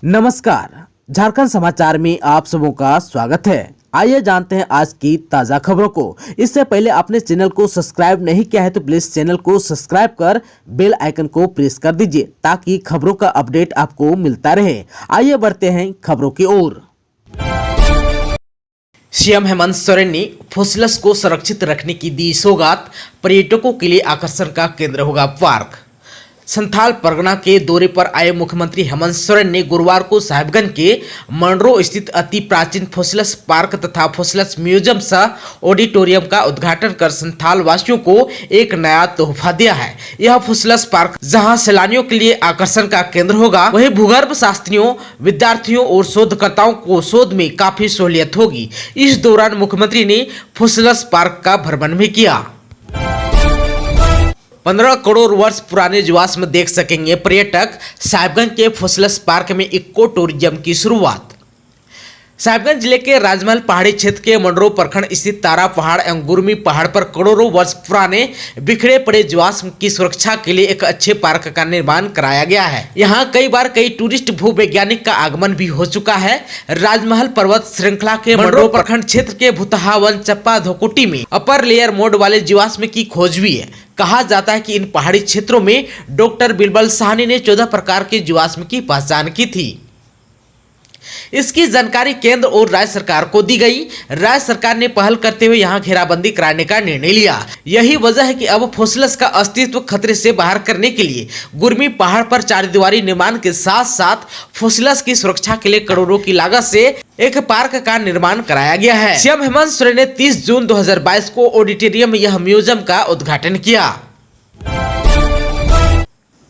नमस्कार, झारखंड समाचार में आप सबों का स्वागत है। आइए जानते हैं आज की ताजा खबरों को। इससे पहले आपने चैनल को सब्सक्राइब नहीं किया है तो प्लीज चैनल को सब्सक्राइब कर बेल आइकन को प्रेस कर दीजिए ताकि खबरों का अपडेट आपको मिलता रहे। आइए बढ़ते हैं खबरों की ओर। सीएम हेमंत सोरेन ने फॉसिल्स को सुरक्षित रखने की दी सौगात। पर्यटकों के लिए आकर्षण का केंद्र होगा पार्क। संथाल परगना के दौरे पर आए मुख्यमंत्री हेमंत सोरेन ने गुरुवार को साहिबगंज के मंडरो स्थित अति प्राचीन फॉसिल्स पार्क तथा फॉसिल्स म्यूजियम सह ऑडिटोरियम का उद्घाटन कर संथाल वासियों को एक नया तोहफा दिया है। यह फॉसिल्स पार्क जहां सैलानियों के लिए आकर्षण का केंद्र होगा, वहीं भूगर्भ शास्त्रियों, विद्यार्थियों और शोधकर्ताओं को शोध में काफी सहूलियत होगी। इस दौरान मुख्यमंत्री ने फॉसिल्स पार्क का भ्रमण भी किया। 15 करोड़ वर्ष पुराने जीवाश्म में देख सकेंगे पर्यटक। साहिबगंज के फॉसिल्स पार्क में इको टूरिज्म की शुरुआत। साहिबगंज जिले के राजमहल पहाड़ी क्षेत्र के मंडरो प्रखंड स्थित तारा पहाड़ एवं गुरमी पहाड़ पर करोड़ों वर्ष पुराने बिखरे पड़े जीवाश्म की सुरक्षा के लिए एक अच्छे पार्क का निर्माण कराया गया है। यहाँ कई बार कई टूरिस्ट भूवैज्ञानिक का आगमन भी हो चुका है। राजमहल पर्वत श्रृंखला के मंडरो प्रखंड क्षेत्र के भुतहा वन चप्पा धोकुटी में अपर लेयर मोड वाले जीवाश्म की खोज हुई है। कहा जाता है कि इन पहाड़ी क्षेत्रों में डॉक्टर बिरबल साहनी ने 14 प्रकार के जीवाश्म की पहचान की थी। इसकी जानकारी केंद्र और राज्य सरकार को दी गई। राज्य सरकार ने पहल करते हुए यहां घेराबंदी कराने का निर्णय लिया। यही वजह है कि अब फॉसिल्स का अस्तित्व खतरे से बाहर करने के लिए गुरमी पहाड़ पर चारदीवारी निर्माण के साथ साथ फॉसिल्स की सुरक्षा के लिए करोड़ों की लागत से एक पार्क का निर्माण कराया गया है। सीएम हेमंत सोरेन ने 30 जून 2022 को ऑडिटोरियम में यह म्यूजियम का उद्घाटन किया।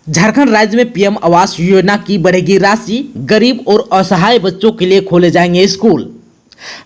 झारखंड राज्य में पीएम आवास योजना की बढ़ेगी राशि। गरीब और असहाय बच्चों के लिए खोले जाएंगे स्कूल।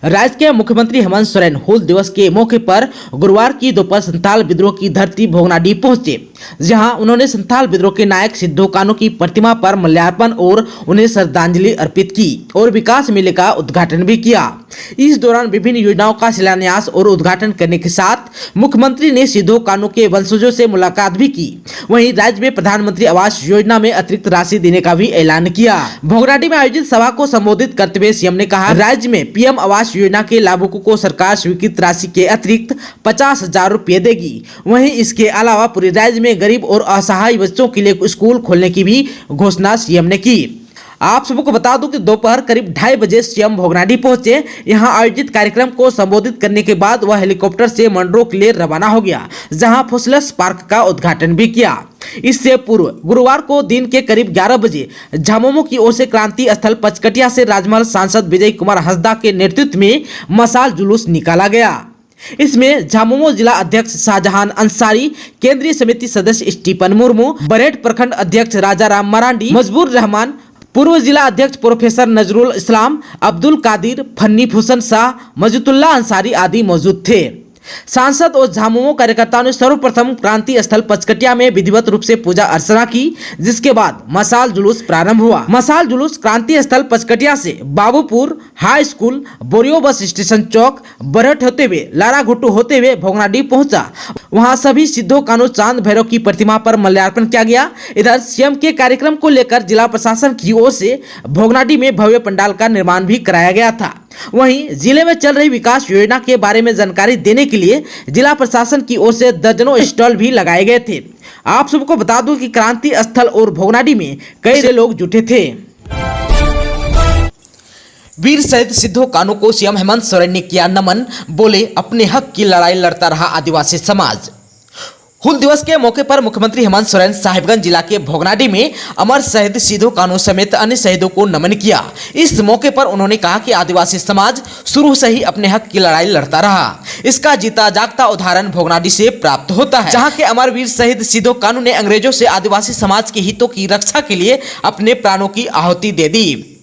राज्य के मुख्यमंत्री हेमंत सोरेन हूल दिवस के मौके पर गुरुवार की दोपहर संथाल विद्रोह की धरती भोगनाडीह पहुंचे, जहां उन्होंने संथाल विद्रोह के नायक सिद्धो कान्हू की प्रतिमा पर माल्यार्पण और उन्हें श्रद्धांजलि अर्पित की और विकास मेले का उद्घाटन भी किया। इस दौरान विभिन्न योजनाओं का शिलान्यास और उद्घाटन करने के साथ मुख्यमंत्री ने सिद्धो कान्हू के वंशजों से मुलाकात भी की। वहीं राज्य में प्रधानमंत्री आवास योजना में अतिरिक्त राशि देने का भी ऐलान किया। भोगनाडीह में आयोजित सभा को संबोधित करते हुए सीएम ने कहा, राज्य में पीएम आवास योजना के लाभुकों को सरकार स्वीकृत राशि के अतिरिक्त 50,000 रुपये देगी। वहीं इसके अलावा पूरे राज्य में गरीब और असहाय बच्चों के लिए स्कूल खोलने की भी घोषणा सीएम ने की। आप सबको बता दूं कि दोपहर करीब 2:30 बजे सीएम भोगनाडीह पहुंचे। यहां आयोजित कार्यक्रम को संबोधित करने के बाद वह हेलीकॉप्टर से मंडरो के लिए रवाना हो गया, जहां फॉसिल्स पार्क का उद्घाटन भी किया। इससे पूर्व गुरुवार को दिन के करीब 11 बजे झामुमो की ओर से क्रांति स्थल पचकटिया से राजमहल सांसद विजय कुमार हंसदा के नेतृत्व में मशाल जुलूस निकाला गया। इसमें झामुमो जिला अध्यक्ष शाहजहान अंसारी, केंद्रीय समिति सदस्य स्टीफन मुर्मू, बरहेट प्रखंड अध्यक्ष राजाराम मरांडी, मजबूर रहमान, पूर्व जिला अध्यक्ष प्रोफेसर नजरुल इस्लाम, अब्दुल कादिर, फन्नी फुसन शाह, मजदुल्ला अंसारी आदि मौजूद थे। सांसद और झामुमो कार्यकर्ताओं ने सर्वप्रथम क्रांति स्थल पचकटिया में विधिवत रूप से पूजा अर्चना की, जिसके बाद मशाल जुलूस प्रारंभ हुआ। मशाल जुलूस क्रांति स्थल पचकटिया से बाबूपुर हाई स्कूल, बोरियो बस स्टेशन चौक, बरहेट होते हुए लारा घुट्टू होते हुए भोगनाडीह पहुंचा। वहां सभी सिद्धो कान्हू चांद भैरव की प्रतिमा पर माल्यार्पण किया गया। इधर सीएम के कार्यक्रम को लेकर जिला प्रशासन की ओर से भोगनाडीह में भव्य पंडाल का निर्माण भी कराया गया था। वहीं जिले में चल रही विकास योजना के बारे में जानकारी देने के लिए जिला प्रशासन की ओर से दर्जनों स्टॉल भी लगाए गए थे। आप सबको बता दूं कि क्रांति स्थल और भोगनाडीह में कई लोग जुटे थे। वीर शहीद सिद्धो कान्हू को सीएम हेमंत सोरेन ने किया नमन। बोले, अपने हक की लड़ाई लड़ता रहा आदिवासी समाज। हूल दिवस के मौके पर मुख्यमंत्री हेमंत सोरेन साहिबगंज जिला के भोगनाडीह में अमर शहीद सिद्धो कान्हू समेत अन्य शहीदों को नमन किया। इस मौके पर उन्होंने कहा कि आदिवासी समाज शुरू से ही अपने हक की लड़ाई लड़ता रहा। इसका जीता जागता उदाहरण भोगनाडीह से प्राप्त होता है, जहां के अमर वीर शहीद सिद्धो कान्हू ने अंग्रेजों से आदिवासी समाज के हितों की रक्षा के लिए अपने प्राणों की आहुति दे दी।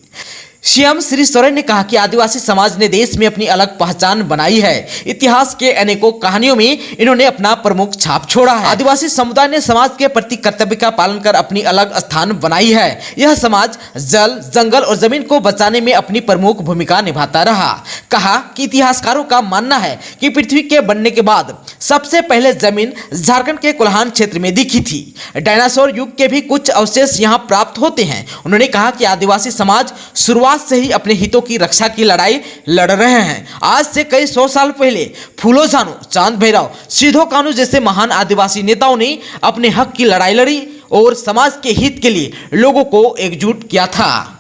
सीएम श्री सोरेन ने कहा कि आदिवासी समाज ने देश में अपनी अलग पहचान बनाई है। इतिहास के अनेकों कहानियों में इन्होंने अपना प्रमुख छाप छोड़ा है। आदिवासी समुदाय ने समाज के प्रति कर्तव्य का पालन कर अपनी अलग स्थान बनाई है। यह समाज जल, जंगल और जमीन को बचाने में अपनी प्रमुख भूमिका निभाता रहा। कहा कि इतिहासकारों का मानना है कि पृथ्वी के बनने के बाद सबसे पहले जमीन झारखंड के कोल्हान क्षेत्र में दिखी थी। डायनासोर युग के भी कुछ अवशेष यहाँ प्राप्त होते हैं। उन्होंने कहा कि आदिवासी समाज शुरुआत से ही अपने हितों की रक्षा की लड़ाई लड़ रहे हैं। आज से कई 100 साल पहले फूलो झानो, चांद भैरव, सिधो कान्हू जैसे महान आदिवासी नेताओं ने अपने हक की लड़ाई लड़ी और समाज के हित के लिए लोगों को एकजुट किया था।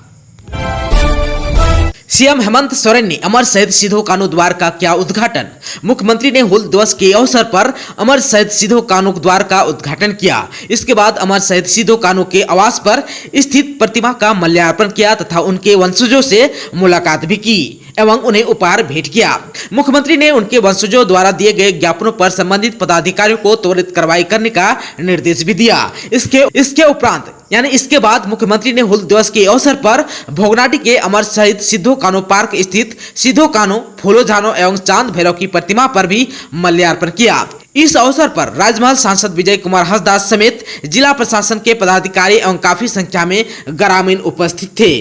सीएम हेमंत सोरेन ने अमर शहीद सिधो कान्हू द्वार का किया उद्घाटन। मुख्यमंत्री ने हूल दिवस के अवसर पर अमर शहीद सिधो कान्हू द्वार का उद्घाटन किया। इसके बाद अमर शहीद सिधो कान्हू के आवास पर स्थित प्रतिमा का माल्यार्पण किया तथा उनके वंशजों से मुलाकात भी की एवं उन्हें उपहार भेंट किया। मुख्यमंत्री ने उनके वंशजों द्वारा दिए गए ज्ञापनों पर संबंधित पदाधिकारियों को त्वरित कार्रवाई करने का निर्देश भी दिया। इसके उपरांत यानी इसके बाद मुख्यमंत्री ने हूल दिवस के अवसर पर भोगनाटी के अमर शहीद सिधो कान्हू पार्क स्थित सिधो कान्हू, फूलो झानो एवं चांद भैरव की प्रतिमा पर भी माल्यार्पण किया। इस अवसर पर राजमहल सांसद विजय कुमार हंसदास समेत जिला प्रशासन के पदाधिकारी एवं काफी संख्या में ग्रामीण उपस्थित थे।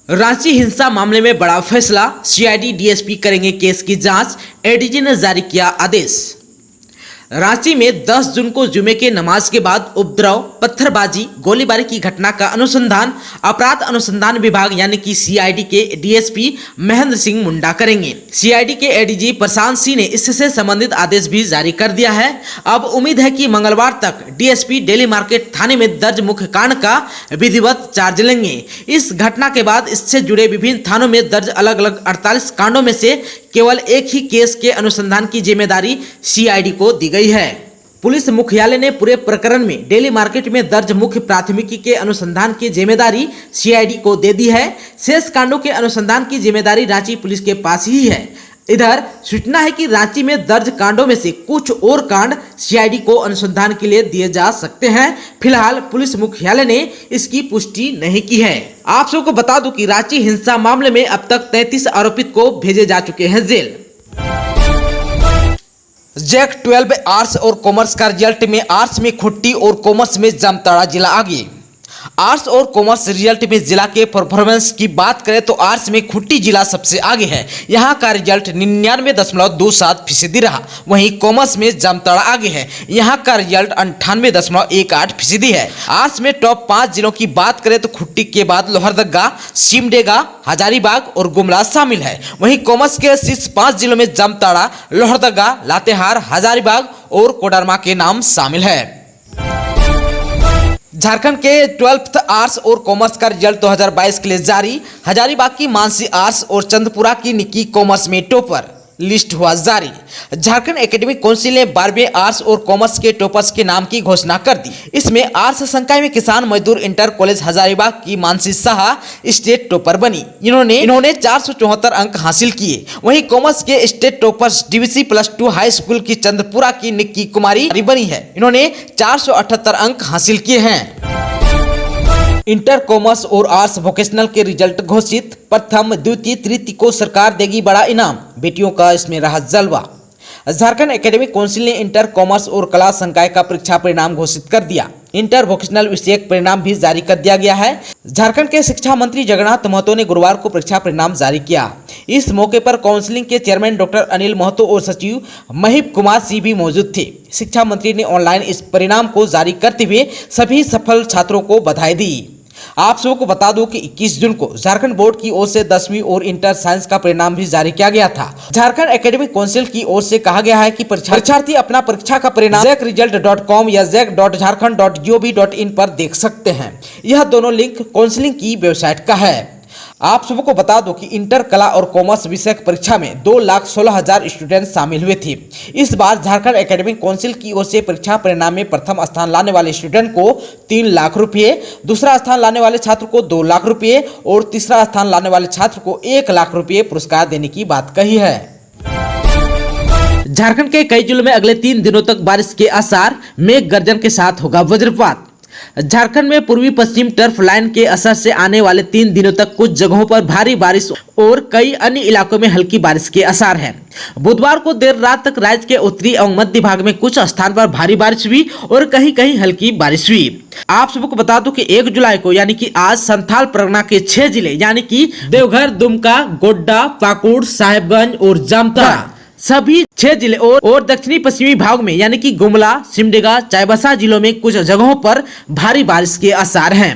रांची हिंसा मामले में बड़ा फैसला, सीआईडी डीएसपी करेंगे केस की जांच, एडीजी ने जारी किया आदेश। रांची में 10 जून को जुमे के नमाज के बाद उपद्रव, पत्थरबाजी, गोलीबारी की घटना का अनुसंधान अपराध अनुसंधान विभाग यानी कि सीआईडी के डीएसपी महेंद्र सिंह मुंडा करेंगे। सीआईडी के एडीजी प्रशांत सिंह ने इससे संबंधित आदेश भी जारी कर दिया है। अब उम्मीद है कि मंगलवार तक डीएसपी डेली मार्केट थाने में दर्ज मुख्य कांड का विधिवत चार्ज लेंगे। इस घटना के बाद इससे जुड़े विभिन्न थानों में दर्ज अलग अलग 48 कांडों में से केवल एक ही केस के अनुसंधान की जिम्मेदारी सीआईडी को दी गई है। पुलिस मुख्यालय ने पूरे प्रकरण में डेली मार्केट में दर्ज मुख्य प्राथमिकी के अनुसंधान की जिम्मेदारी सीआईडी को दे दी है। शेष कांडों के अनुसंधान की जिम्मेदारी रांची पुलिस के पास ही है। इधर सूचना है कि रांची में दर्ज कांडों में से कुछ और कांड सीआईडी को अनुसंधान के लिए दिए जा सकते हैं। फिलहाल पुलिस मुख्यालय ने इसकी पुष्टि नहीं की है। आप सबको बता दूं कि रांची हिंसा मामले में अब तक 33 आरोपित को भेजे जा चुके हैं जेल। जैक 12 आर्ट्स और कॉमर्स का रिजल्ट में आर्ट्स में खुट्टी और कॉमर्स में जामताड़ा जिला आगे। आर्ट्स और कॉमर्स रिजल्ट में जिला के परफॉर्मेंस की बात करें तो आर्ट्स में खुट्टी जिला सबसे आगे है। यहां का रिजल्ट 99.27% रहा। वहीं कॉमर्स में जामताड़ा आगे है। यहां का रिजल्ट 98.18% है। आर्ट्स में टॉप 5 जिलों की बात करें तो खुट्टी के बाद लोहरदगा, सिमडेगा, हजारीबाग और गुमला शामिल है। वहीं कॉमर्स के शीर्ष 5 जिलों में जामताड़ा, लोहरदगा, लातेहार, हजारीबाग और कोडरमा के नाम शामिल है। झारखंड के 12th आर्ट्स और कॉमर्स का रिजल्ट 2022 के लिए जारी। हजारीबाग की मानसी आर्ट्स और चंदपुरा की निक्की कॉमर्स में टॉपर लिस्ट हुआ जारी। झारखंड एकेडमिक काउंसिल ने 12वें आर्ट्स और कॉमर्स के टॉपर्स के नाम की घोषणा कर दी। इसमें आर्ट्स संकाय में किसान मजदूर इंटर कॉलेज हजारीबाग की मानसी शाह स्टेट टॉपर बनी। इन्होंने 474 अंक हासिल किए। वहीं कॉमर्स के state toppers DVC +2 high school की चंदपुरा की निक्की कुमारी बनी है। इन्होंने 478 अंक हासिल किए हैं। इंटर कॉमर्स और आर्ट्स वोकेशनल के रिजल्ट घोषित। प्रथम, द्वितीय, तृतीय को सरकार देगी बड़ा इनाम। बेटियों का इसमें रहा जलवा। झारखंड एकेडमिक काउंसिल ने इंटर कॉमर्स और कला संकाय का परीक्षा परिणाम घोषित कर दिया। इंटर वोकेशनल विषयक परिणाम भी जारी कर दिया गया है। झारखंड के शिक्षा मंत्री जगन्नाथ महतो ने गुरुवार को परीक्षा परिणाम जारी किया। इस मौके पर काउंसिलिंग के चेयरमैन डॉक्टर अनिल महतो और सचिव महिप कुमार सिंह भी मौजूद थे। शिक्षा मंत्री ने ऑनलाइन इस परिणाम को जारी करते हुए सभी सफल छात्रों को बधाई दी। आप सबको बता दूं कि 21 जून को झारखंड बोर्ड की ओर से 10वीं और इंटर साइंस का परिणाम भी जारी किया गया था। झारखंड एकेडमिक काउंसिल की ओर से कहा गया है कि परीक्षार्थी अपना परीक्षा का परिणाम jackresult.com या jack.jharkhand.gov.in पर देख सकते हैं। यह दोनों लिंक काउंसिलिंग की वेबसाइट का है। आप सबको बता दो कि इंटर कला और कॉमर्स विषयक परीक्षा में 2,16,000 स्टूडेंट शामिल हुए थे। इस बार झारखंड एकेडमिक काउंसिल की ओर से परीक्षा परिणाम में प्रथम स्थान लाने वाले स्टूडेंट को 3 लाख रुपये, दूसरा स्थान लाने वाले छात्र को 2 लाख रुपये और तीसरा स्थान लाने वाले छात्र को 1 लाख रुपये पुरस्कार देने की बात कही है। झारखंड के कई जिलों में अगले 3 दिनों तक बारिश के आसार, मेघ गर्जन के साथ होगा वज्रपात। झारखंड में पूर्वी पश्चिम टर्फ लाइन के असर से आने वाले 3 दिनों तक कुछ जगहों पर भारी बारिश और कई अन्य इलाकों में हल्की बारिश के आसार हैं। बुधवार को देर रात तक राज्य के उत्तरी एवं मध्य भाग में कुछ स्थान पर भारी बारिश हुई और कहीं कहीं हल्की बारिश हुई। आप सबको बता दूं कि 1 जुलाई को यानी कि आज संथाल परगना के 6 जिले यानी कि देवघर, दुमका, गोड्डा, पाकुड़, साहेबगंज और जामताड़ा सभी 6 जिले और दक्षिणी पश्चिमी भाग में यानी कि गुमला, सिमडेगा, चाईबासा जिलों में कुछ जगहों पर भारी बारिश के आसार हैं।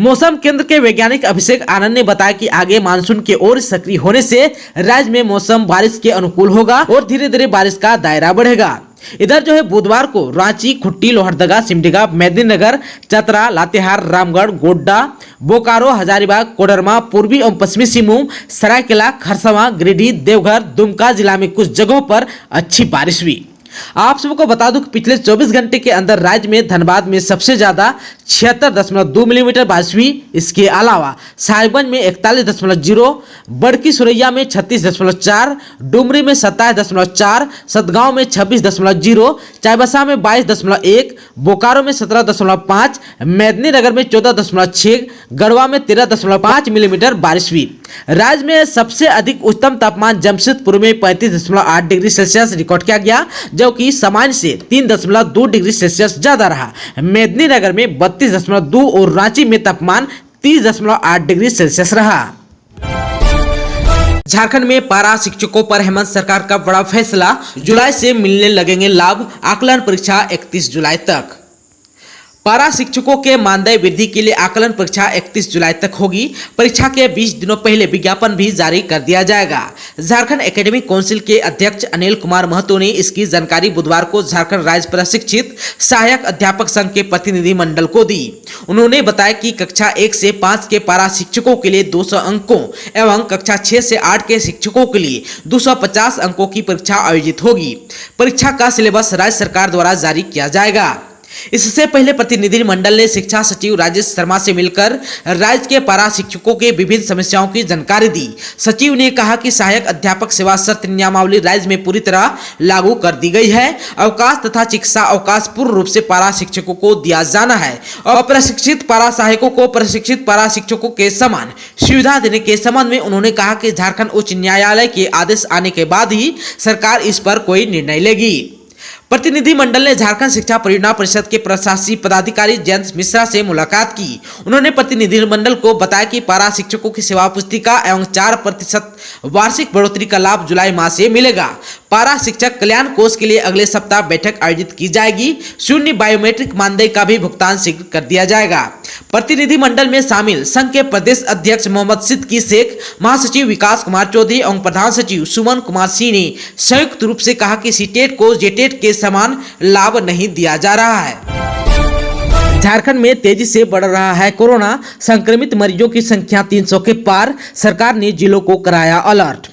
मौसम केंद्र के वैज्ञानिक अभिषेक आनंद ने बताया कि आगे मानसून की ओर सक्रिय होने से राज्य में मौसम बारिश के अनुकूल होगा और धीरे धीरे बारिश का दायरा बढ़ेगा। इधर जो है बुधवार को रांची, खुट्टी, लोहरदगा, सिमडेगा, मेदिनीनगर, चतरा, लातेहार, रामगढ़, गोड्डा, बोकारो, हजारीबाग, कोडरमा, पूर्वी एवं पश्चिमी सिंहभूम, सरायकेला, खरसावां, गिरिडीह, देवघर, दुमका जिला में कुछ जगहों पर अच्छी बारिश हुई। आप सबको बता दूं कि पिछले 24 घंटे के अंदर राज्य में धनबाद में सबसे ज्यादा 76.2 मिलीमीटर बारिश हुई। इसके अलावा साहिबगंज में 41.0, बड़की सुरैया में 36.4, डुमरी में 27.4, सतगांव में 26.0, चाईबासा में 22.1, बोकारो में 17.5, मेदिनीनगर में 14.6, गढ़वा में 13.5 मिलीमीटर बारिश हुई। राज्य में सबसे अधिक उच्चतम तापमान जमशेदपुर में 35.8 डिग्री सेल्सियस रिकॉर्ड किया गया, जो कि सामान्य से 3.2 डिग्री सेल्सियस ज्यादा रहा। मेदिनीनगर में 32.2 और रांची में तापमान 30.8 डिग्री सेल्सियस रहा। झारखंड में पारा शिक्षकों पर हेमंत सरकार का बड़ा फैसला, जुलाई से मिलने लगेंगे लाभ, आकलन परीक्षा 31 जुलाई तक। पारा शिक्षकों के मानदेय वृद्धि के लिए आकलन परीक्षा 31 जुलाई तक होगी। परीक्षा के 20 दिनों पहले विज्ञापन भी जारी कर दिया जाएगा। झारखंड एकेडमिक काउंसिल के अध्यक्ष अनिल कुमार महतो ने इसकी जानकारी बुधवार को झारखंड राज्य प्रशिक्षित सहायक अध्यापक संघ के प्रतिनिधि मंडल को दी। उन्होंने बताया कि कक्षा 1 से 5 के पारा शिक्षकों के लिए 200 अंकों एवं कक्षा 6 से 8 के शिक्षकों के लिए 250 अंकों की परीक्षा आयोजित होगी। परीक्षा का सिलेबस राज्य सरकार द्वारा जारी किया जाएगा। इससे पहले प्रतिनिधि मंडल ने शिक्षा सचिव राजेश शर्मा से मिलकर राज्य के पारा शिक्षकों के विभिन्न समस्याओं की जानकारी दी। सचिव ने कहा कि सहायक अध्यापक सेवा शर्त नियमावली राज्य में पूरी तरह लागू कर दी गई है। अवकाश तथा चिकित्सा अवकाश पूर्ण रूप से पारा शिक्षकों को दिया जाना है और प्रशिक्षित पारा सहायकों को प्रशिक्षित पारा शिक्षकों के समान सुविधा देने के संबंध में उन्होंने कहा कि झारखंड उच्च न्यायालय के आदेश आने के बाद ही सरकार इस पर कोई निर्णय लेगी। प्रतिनिधि मंडल ने झारखंड शिक्षा परियोजना परिषद के प्रशासकीय पदाधिकारी जयंत मिश्रा से मुलाकात की। उन्होंने प्रतिनिधि मंडल को बताया कि पारा शिक्षकों की सेवा पुस्तिका एवं 4% वार्षिक बढ़ोतरी का लाभ जुलाई माह से मिलेगा। पारा शिक्षक कल्याण कोष के लिए अगले सप्ताह बैठक आयोजित की जाएगी। शून्य बायोमेट्रिक मानदेय का भी भुगतान शीघ्र कर दिया जाएगा। प्रतिनिधि मंडल में शामिल संघ के प्रदेश अध्यक्ष मोहम्मद सिद्दीकी शेख, महासचिव विकास कुमार चौधरी एवं प्रधान सचिव सुमन कुमार सिंह ने संयुक्त रूप से कहा कि सीटेट को जेटेट के समान लाभ नहीं दिया जा रहा है। झारखंड में तेजी से बढ़ रहा है कोरोना, संक्रमित मरीजों की संख्या 300 के पार, सरकार ने जिलों को कराया अलर्ट।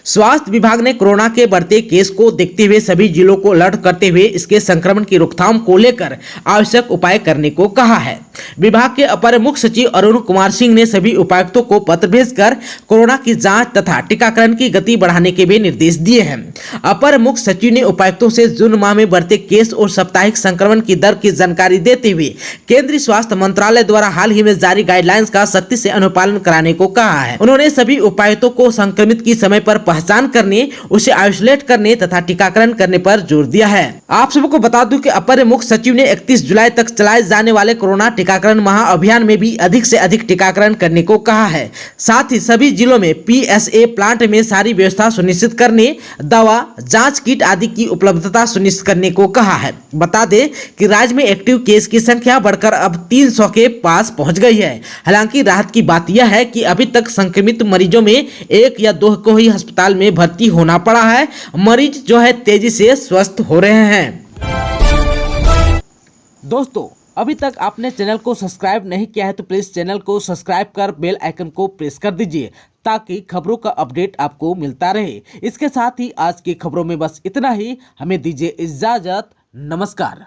स्वास्थ्य विभाग ने कोरोना के बढ़ते केस को देखते हुए सभी जिलों को अलर्ट करते हुए इसके संक्रमण की रोकथाम को लेकर आवश्यक उपाय करने को कहा है। विभाग के अपर मुख्य सचिव अरुण कुमार सिंह ने सभी उपायुक्तों को पत्र भेजकर कोरोना की जांच तथा टीकाकरण की गति बढ़ाने के भी निर्देश दिए हैं। अपर मुख्य सचिव ने उपायुक्तों से जून माह में बढ़ते केस और साप्ताहिक संक्रमण की दर की जानकारी देते हुए केंद्रीय स्वास्थ्य मंत्रालय द्वारा हाल ही में जारी गाइडलाइंस का सख्ती से अनुपालन कराने को कहा है। उन्होंने सभी उपायुक्तों को संक्रमित की समय पर पहचान करने, उसे आइसोलेट करने तथा टीकाकरण करने पर जोर दिया है। आप सबको बता दूं कि अपर मुख्य सचिव ने 31 जुलाई तक चलाए जाने वाले कोरोना टीकाकरण महाअभियान में भी अधिक से अधिक टीकाकरण करने को कहा है। साथ ही सभी जिलों में PSA प्लांट में सारी व्यवस्था सुनिश्चित करने, दवा, जांच किट आदि की उपलब्धता सुनिश्चित करने को कहा है। बता दें कि राज्य में एक्टिव केस की संख्या बढ़कर अब 300 के पास पहुंच गई है। हालांकि राहत की बात यह है कि अभी तक संक्रमित मरीजों में 1 या 2 को ही अस्पताल में भर्ती होना पड़ा है। मरीज जो है तेजी से स्वस्थ हो रहे हैं। दोस्तों, अभी तक आपने चैनल को सब्सक्राइब नहीं किया है तो प्लीज चैनल को सब्सक्राइब कर बेल आइकन को प्रेस कर दीजिए ताकि खबरों का अपडेट आपको मिलता रहे। इसके साथ ही आज की खबरों में बस इतना ही। हमें दीजिए इजाजत। नमस्कार।